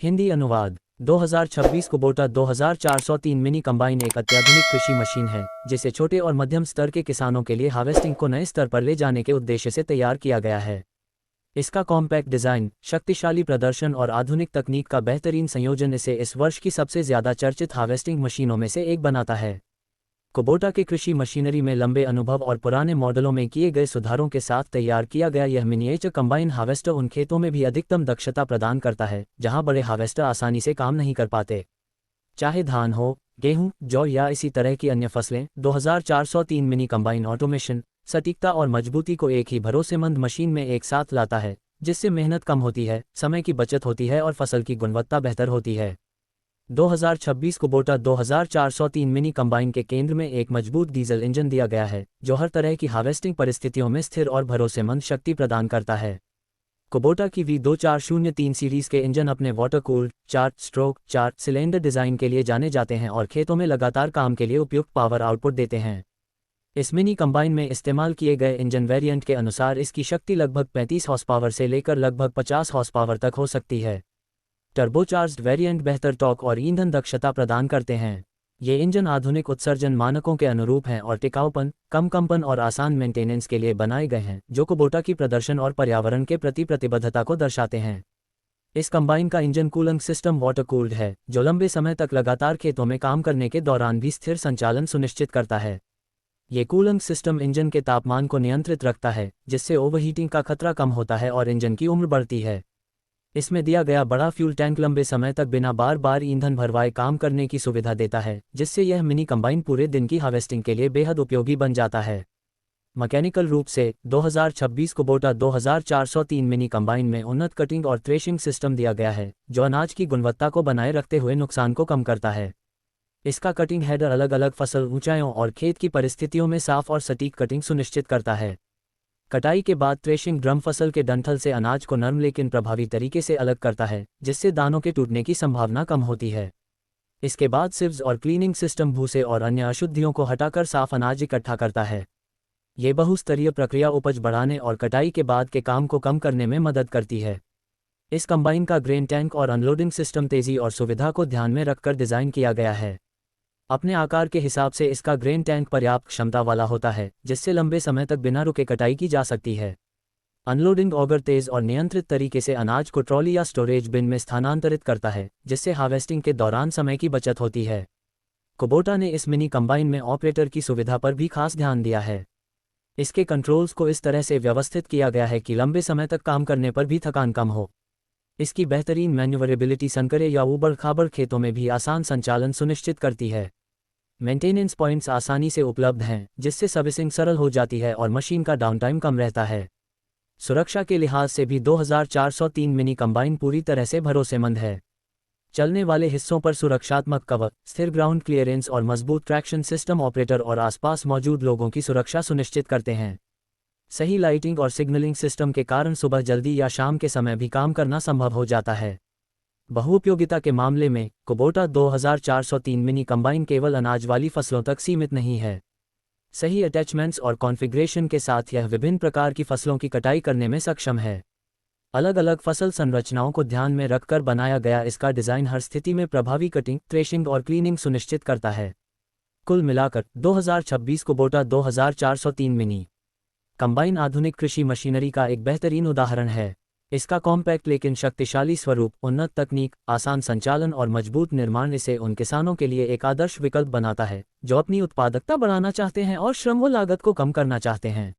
हिंदी अनुवाद 2026 Kubota 2403 mini combine एक अत्याधुनिक कृषि मशीन है जिसे छोटे और मध्यम स्तर के किसानों के लिए हार्वेस्टिंग को नए स्तर पर ले जाने के उद्देश्य से तैयार किया गया है। इसका कॉम्पैक्ट डिज़ाइन, शक्तिशाली प्रदर्शन और आधुनिक तकनीक का बेहतरीन संयोजन इसे इस वर्ष की सबसे ज़्यादा चर्चित हार्वेस्टिंग मशीनों में से एक बनाता है। कुबोटा के कृषि मशीनरी में लंबे अनुभव और पुराने मॉडलों में किए गए सुधारों के साथ तैयार किया गया यह मिनिएचर कंबाइन हार्वेस्टर उन खेतों में भी अधिकतम दक्षता प्रदान करता है जहां बड़े हार्वेस्टर आसानी से काम नहीं कर पाते। चाहे धान हो, गेहूं, जौ या इसी तरह की अन्य फसलें, 2403 मिनी कंबाइन ऑटोमेशन, सटीकता और मजबूती को एक ही भरोसेमंद मशीन में एक साथ लाता है, जिससे मेहनत कम होती है, समय की बचत होती है और फसल की गुणवत्ता बेहतर होती है। 2026 कुबोटा 2403 मिनी कंबाइन के केंद्र में एक मजबूत डीजल इंजन दिया गया है जो हर तरह की हार्वेस्टिंग परिस्थितियों में स्थिर और भरोसेमंद शक्ति प्रदान करता है। कुबोटा की V2403 सीरीज के इंजन अपने वाटर कूल्ड 4 सिलेंडर डिज़ाइन के लिए जाने जाते हैं और खेतों में लगातार काम के लिए उपयुक्त पावर आउटपुट देते हैं। इस मिनी कंबाइन में इस्तेमाल किए गए इंजन वेरिएंट के अनुसार इसकी शक्ति लगभग 35 हॉर्स पावर से लेकर लगभग 50 हॉर्स पावर तक हो सकती है। टर्बोचार्ज्ड वेरिएंट बेहतर टॉर्क और ईंधन दक्षता प्रदान करते हैं। ये इंजन आधुनिक उत्सर्जन मानकों के अनुरूप हैं और टिकाऊपन, कम कंपन और आसान मेंटेनेंस के लिए बनाए गए हैं जो कुबोटा की प्रदर्शन और पर्यावरण के प्रति प्रतिबद्धता को दर्शाते हैं। इस कंबाइन का engine cooling system water cooled है जो लंबे समय तक लगातार खेतों में काम करने के दौरान भी स्थिर संचालन सुनिश्चित करता है। ये कूलिंग सिस्टम इंजन के तापमान को नियंत्रित रखता है जिससे ओवरहीटिंग का खतरा कम होता है और इंजन की उम्र बढ़ती है। इसमें दिया गया बड़ा फ्यूल टैंक लंबे समय तक बिना बार बार ईंधन भरवाए काम करने की सुविधा देता है, जिससे यह मिनी कंबाइन पूरे दिन की हार्वेस्टिंग के लिए बेहद उपयोगी बन जाता है। मैकेनिकल रूप से 2026 कुबोटा 2403 मिनी कंबाइन में उन्नत कटिंग और थ्रेशिंग सिस्टम दिया गया है जो अनाज की गुणवत्ता को बनाए रखते हुए नुकसान को कम करता है। इसका कटिंग हेडर अलग अलग फसल ऊंचाइयों और खेत की परिस्थितियों में साफ और सटीक कटिंग सुनिश्चित करता है। कटाई के बाद थ्रेशिंग ड्रम फसल के डंठल से अनाज को नरम लेकिन प्रभावी तरीके से अलग करता है जिससे दानों के टूटने की संभावना कम होती है। इसके बाद सिव्स और क्लीनिंग सिस्टम भूसे और अन्य अशुद्धियों को हटाकर साफ अनाज इकट्ठा करता है। ये बहुस्तरीय प्रक्रिया उपज बढ़ाने और कटाई के बाद के काम को कम करने में मदद करती है। इस कंबाइन का ग्रेन टैंक और अनलोडिंग सिस्टम तेजी और सुविधा को ध्यान में रखकर डिज़ाइन किया गया है। अपने आकार के हिसाब से इसका ग्रेन टैंक पर्याप्त क्षमता वाला होता है जिससे लंबे समय तक बिना रुके कटाई की जा सकती है। अनलोडिंग ऑगर तेज और नियंत्रित तरीके से अनाज को ट्रॉली या स्टोरेज बिन में स्थानांतरित करता है जिससे हार्वेस्टिंग के दौरान समय की बचत होती है। कुबोटा ने इस मिनी कंबाइन में ऑपरेटर की सुविधा पर भी खास ध्यान दिया है। इसके कंट्रोल्स को इस तरह से व्यवस्थित किया गया है कि लंबे समय तक काम करने पर भी थकान कम हो। इसकी बेहतरीन मैन्यूवरेबिलिटी संकरे या ऊबड़ खाबड़ खेतों में भी आसान संचालन सुनिश्चित करती है। मेंटेनेंस पॉइंट्स आसानी से उपलब्ध हैं जिससे सर्विसिंग सरल हो जाती है और मशीन का डाउनटाइम कम रहता है। सुरक्षा के लिहाज से भी 2403 मिनी कंबाइन पूरी तरह से भरोसेमंद है। चलने वाले हिस्सों पर सुरक्षात्मक कवर, स्थिर ग्राउंड क्लियरेंस और मजबूत ट्रैक्शन सिस्टम ऑपरेटर और आसपास मौजूद लोगों की सुरक्षा सुनिश्चित करते हैं। सही लाइटिंग और सिग्नलिंग सिस्टम के कारण सुबह जल्दी या शाम के समय भी काम करना संभव हो जाता है। बहुउपयोगिता के मामले में कुबोटा 2403 मिनी कंबाइन केवल अनाज वाली फसलों तक सीमित नहीं है। सही अटैचमेंट्स और कॉन्फ़िगरेशन के साथ यह विभिन्न प्रकार की फसलों की कटाई करने में सक्षम है। अलग अलग फसल संरचनाओं को ध्यान में रखकर बनाया गया इसका डिज़ाइन हर स्थिति में प्रभावी कटिंग, थ्रेशिंग और क्लीनिंग सुनिश्चित करता है। कुल मिलाकर 2026 कुबोटा 2403 मिनी कंबाइन आधुनिक कृषि मशीनरी का एक बेहतरीन उदाहरण है। इसका कॉम्पैक्ट लेकिन शक्तिशाली स्वरूप, उन्नत तकनीक, आसान संचालन और मजबूत निर्माण इसे उन किसानों के लिए एक आदर्श विकल्प बनाता है जो अपनी उत्पादकता बढ़ाना चाहते हैं और श्रम व लागत को कम करना चाहते हैं।